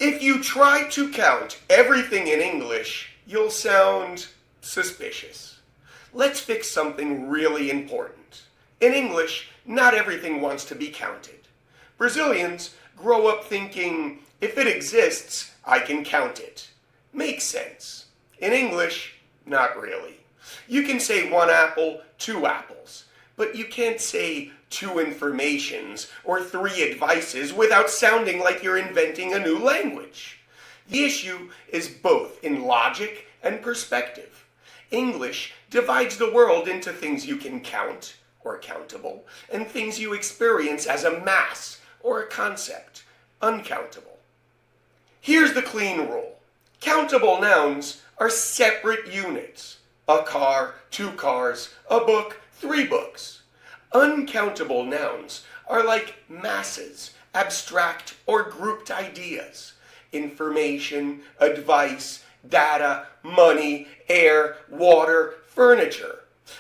If you try to count everything in English, you'll sound suspicious. Let's fix something really important. In English, not everything wants to be counted. Brazilians grow up thinking, if it exists, I can count it. Makes sense. In English, not really. You can say 1 apple, 2 apples, but you can't say 2 informations or 3 advices without sounding like you're inventing a new language. The issue is both in logic and perspective. English divides the world into things you can count, or countable, and things you experience as a mass or a concept, uncountable. Here's the clean rule. Countable nouns are separate units. A car, 2 cars, a book, 3 books. Uncountable nouns are like masses, abstract or grouped ideas. Information, advice, data, money, air, water, furniture.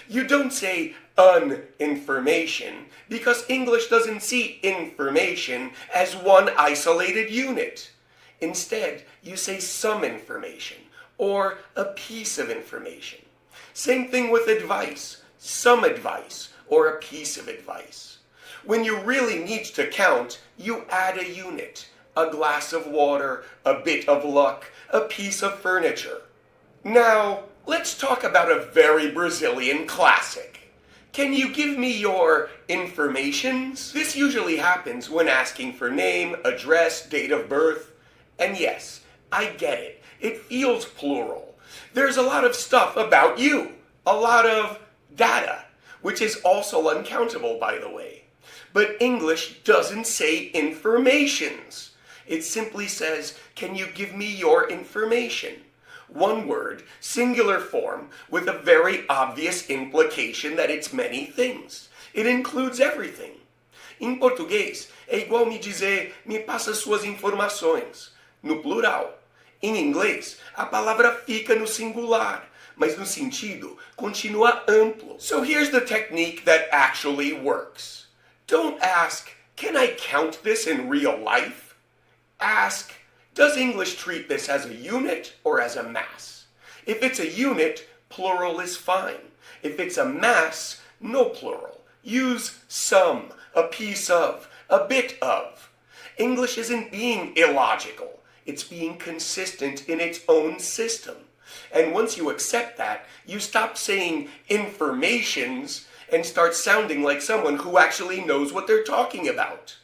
You don't say uninformation because English doesn't see information as one isolated unit. Instead, you say some information or a piece of information. Same thing with advice, some advice or a piece of advice. When you really need to count, you add a unit, a glass of water, a bit of luck, a piece of furniture. Now, let's talk about a very Brazilian classic. Can you give me your informations? This usually happens when asking for name, address, date of birth. And yes, I get it. It feels plural. There's a lot of stuff about you. A lot of data, which is also uncountable, by the way. But English doesn't say informations. It simply says, can you give me your information? One word, singular form, with a very obvious implication that it's many things. It includes everything. Em português, é igual me dizer, me passa suas informações, no plural. Em inglês, a palavra fica no singular, mas no sentido continua amplo. So here's the technique that actually works. Don't ask, can I count this in real life? Ask, does English treat this as a unit or as a mass? If it's a unit, plural is fine. If it's a mass, no plural. Use some, a piece of, a bit of. English isn't being illogical. It's being consistent in its own system. And once you accept that, you stop saying informations and start sounding like someone who actually knows what they're talking about.